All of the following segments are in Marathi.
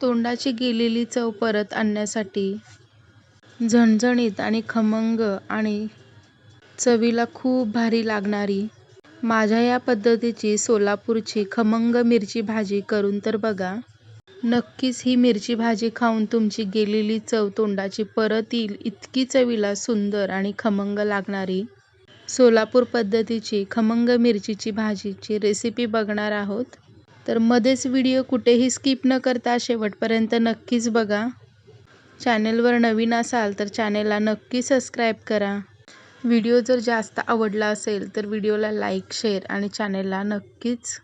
तोंडाची गेलेली चव परत आणण्यासाठी झणझणीत आणि खमंग आणि चवीला खूप भारी लागणारी माझ्या या पद्धतीची सोलापूरची खमंग मिरची भाजी करून तर बघा. नक्कीच ही मिरची भाजी खाऊन तुमची गेलेली चव तोंडाची परत येईल. इतकी चवीला सुंदर आणि खमंग लागणारी सोलापूर पद्धतीची खमंग मिरचीची भाजीची रेसिपी बघणार आहोत. तर मध्येच व्हिडिओ कुठेही स्किप न करता शेवटपर्यंत नक्कीच बघा. चॅनलवर नवीन असाल तर चॅनलला नक्की सबस्क्राईब करा. व्हिडिओ जर जास्त आवडला असेल तर व्हिडिओला लाईक, शेअर आणि चॅनलला नक्कीच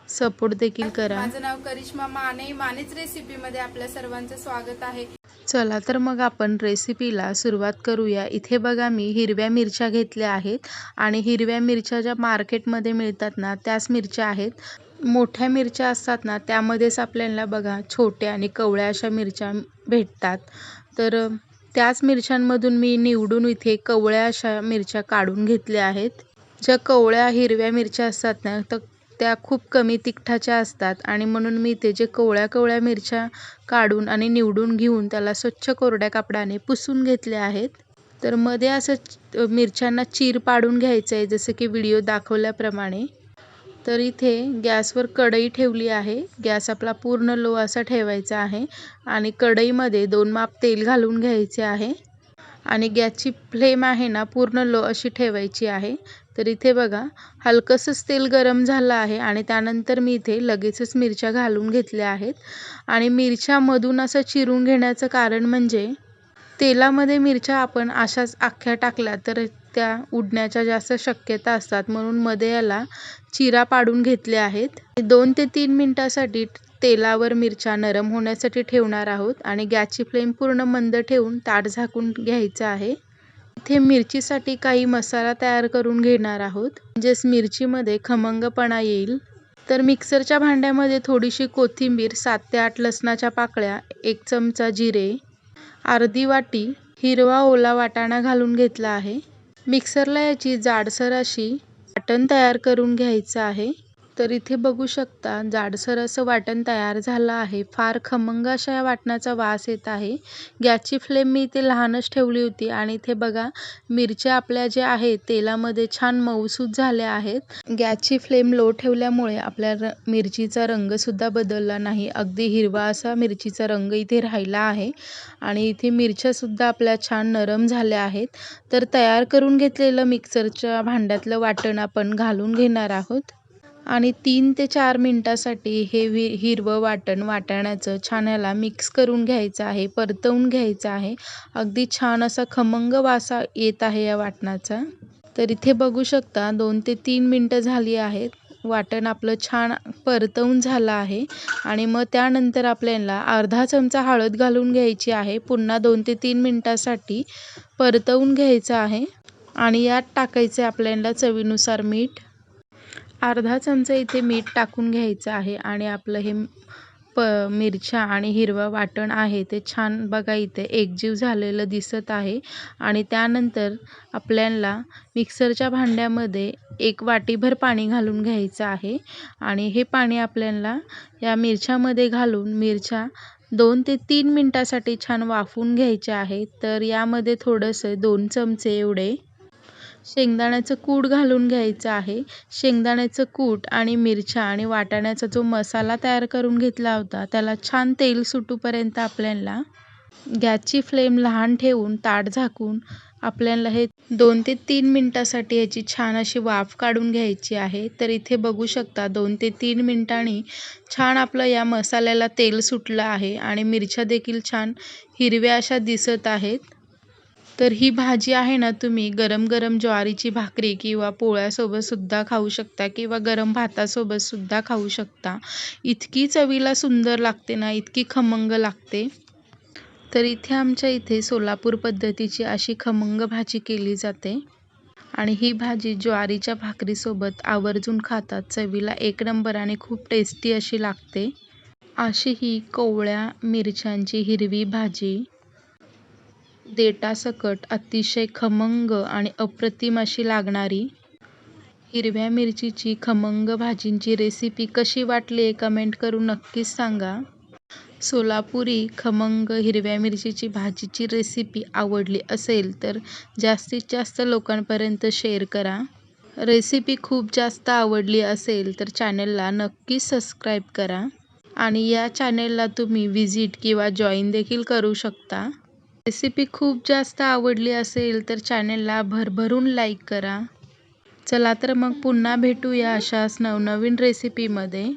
सपोर्ट देखील करा. माझं नाव करिश्मा माने. मानेच रेसिपीमध्ये आपल्या सर्वांचं स्वागत आहे. चला तर मग आपण रेसिपीला सुरुवात करूया. इथे बघा मी हिरव्या मिरच्या घेतल्या आहेत आणि हिरव्या मिरच्या ज्या मार्केटमध्ये मिळतात ना त्याच मिरच्या आहेत. मोठ्या मिरच्या असतात ना त्यामध्येच आपल्याला बघा छोट्या आणि कवळ्या अशा मिरच्या भेटतात. तर त्याच मिरच्यांमधून मी निवडून इथे कवळ्या अशा मिरच्या काढून घेतल्या आहेत. ज्या कवळ्या हिरव्या मिरच्या असतात ना तर त्या खूप कमी तिखटाच्या असतात आणि म्हणून मी इथे जे कवळ्या मिरच्या काढून आणि निवडून घेऊन त्याला स्वच्छ कोरड्या कापडाने पुसून घेतले आहेत. तर मध्ये असं मिरच्यांना चीर पाडून घ्यायचं आहे जसं की व्हिडिओ दाखवल्याप्रमाणे. तर इथे गॅसवर कढई ठेवली आहे. गॅस आपला पूर्ण लो असा ठेवायचा आहे आणि कढईमध्ये 2 माप तेल घालून घ्यायचे आहे आणि गॅसची फ्लेम आहे ना पूर्ण लो अशी ठेवायची आहे. तर इथे बघा हलकंसंच तेल गरम झालं आहे आणि त्यानंतर मी इथे लगेचच मिरच्या घालून घेतल्या आहेत आणि मिरच्यामधून असं चिरून घेण्याचं कारण म्हणजे तेलामध्ये मिरच्या आपण अशाच अख्ख्या टाकल्या तर त्या उडण्याच्या जास्त शक्यता असतात, म्हणून मध्ये याला चिरा पाडून घेतले आहेत. 2 ते 3 मिनिटासाठी तेलावर मिरच्या नरम होण्यासाठी ठेवणार आहोत आणि गॅसची फ्लेम पूर्ण मंद ठेवून ताट झाकून घ्यायचं आहे. इथे मिरचीसाठी काही मसाला तयार करून घेणार आहोत म्हणजेच मिरचीमध्ये खमंगपणा येईल. तर मिक्सरच्या भांड्यामध्ये थोडीशी कोथिंबीर, 7 ते 8 लसणाच्या पाकळ्या, 1 चमचा जिरे, अर्धी वाटी हिरवा ओला वाटाणा घालून घेतला आहे. मिक्सरला याची जाडसर अशी वाटण तयार करून घ्यायचं आहे. तर इथे बघू शकता जाडसर असं वाटण तयार झालं आहे. फार खमंग अशा या वाटणाचा वास येत आहे. गॅसची फ्लेम मी इथे लहानच ठेवली होती आणि इथे बघा मिरच्या आपल्या ज्या आहेत तेलामध्ये छान मऊसूत झाल्या आहेत. गॅसची फ्लेम लो ठेवल्यामुळे आपल्या मिरचीचा रंगसुद्धा बदलला नाही. अगदी हिरवा असा मिरचीचा रंग इथे राहिला आहे आणि इथे मिरच्यासुद्धा आपल्या छान नरम झाल्या आहेत. तर तयार करून घेतलेलं मिक्सरच्या भांड्यातलं वाटण आपण घालून घेणार आहोत आणि 3 ते 4 मिनिटासाठी हे हिरवं वाटाण्याचं छान याला मिक्स करून घ्यायचं आहे, परतवून घ्यायचं आहे. अगदी छान असा खमंग वास येत आहे या वाटणाचा. तर इथे बघू शकता 2 ते 3 मिनिटं झाली आहेत. वाटण आपलं छान परतवून झालं आहे आणि मग त्यानंतर आपल्याला अर्धा चमचा हळद घालून घ्यायची आहे. पुन्हा 2 ते 3 मिनिटासाठी परतवून घ्यायचं आहे आणि यात टाकायचे आपल्याला चवीनुसार मीठ. अर्धा चमचा इथे मीठ टाकून घ्यायचं आहे आणि आपलं हे मिरच्या आणि हिरवं वाटण आहे ते छान बघा इथे एकजीव झालेलं दिसत आहे. आणि त्यानंतर आपल्याला मिक्सरच्या भांड्यामध्ये 1 वाटीभर पाणी घालून घ्यायचं आहे आणि हे पाणी आपल्याला या मिरच्यामध्ये घालून मिरच्या 2 ते 3 मिनिटासाठी छान वाफवून घ्यायच्या आहेत. तर यामध्ये थोडंसं 2 चमचे एवढे शेंगदाण्याचं कूट घालून घ्यायचं आहे. शेंगदाण्याचं कूट आणि मिरच्या आणि वाटाण्याचा जो मसाला तयार करून घेतला होता त्याला छान तेल सुटूपर्यंत आपल्याला गॅसची फ्लेम लहान ठेवून ताट झाकून आपल्याला हे 2 ते 3 मिनिटासाठी याची छान अशी वाफ काढून घ्यायची आहे. तर इथे बघू शकता 2 ते 3 मिनिटांनी छान आपलं या मसाल्याला तेल सुटलं आहे आणि मिरच्या देखील छान हिरव्या अशा दिसत आहेत. तर ही भाजी आहे ना तुम्ही गरम गरम ज्वारीची भाकरी किंवा पोळ्यासोबत सुद्धा खाऊ शकता किंवा गरम भातासोबत सुद्धा खाऊ शकता. इतकी चवीला सुंदर लागते ना, इतकी खमंग लागते. तर इथे आमच्या इथे सोलापूर पद्धतीची अशी खमंग भाजी केली जाते आणि ही भाजी ज्वारीच्या भाकरीसोबत आवर्जून खातात. चवीला 1 नंबर आणि खूप टेस्टी अशी लागते. अशी ही कोवळ्या मिरच्यांची हिरवी भाजी देठासकट अतिशय खमंग आणि अप्रतिम अशी लागणारी हिरव्या मिरचीची खमंग भाजींची रेसिपी कशी वाटली कमेंट करून नक्कीच सांगा. सोलापुरी खमंग हिरव्या मिरचीची भाजीची रेसिपी आवडली असेल तर जास्तीत जास्त लोकांपर्यंत शेअर करा. रेसिपी खूप जास्त आवडली असेल तर चॅनलला नक्की सबस्क्राईब करा आणि या चॅनलला तुम्ही विजिट किंवा जॉईन देखील करू शकता. रेसिपी खूप जास्त आवडली असेल तर चॅनलला भरभरून लाईक करा. चला तर मग पुन्हा भेटूया अशाच नवनवीन रेसिपीमध्ये.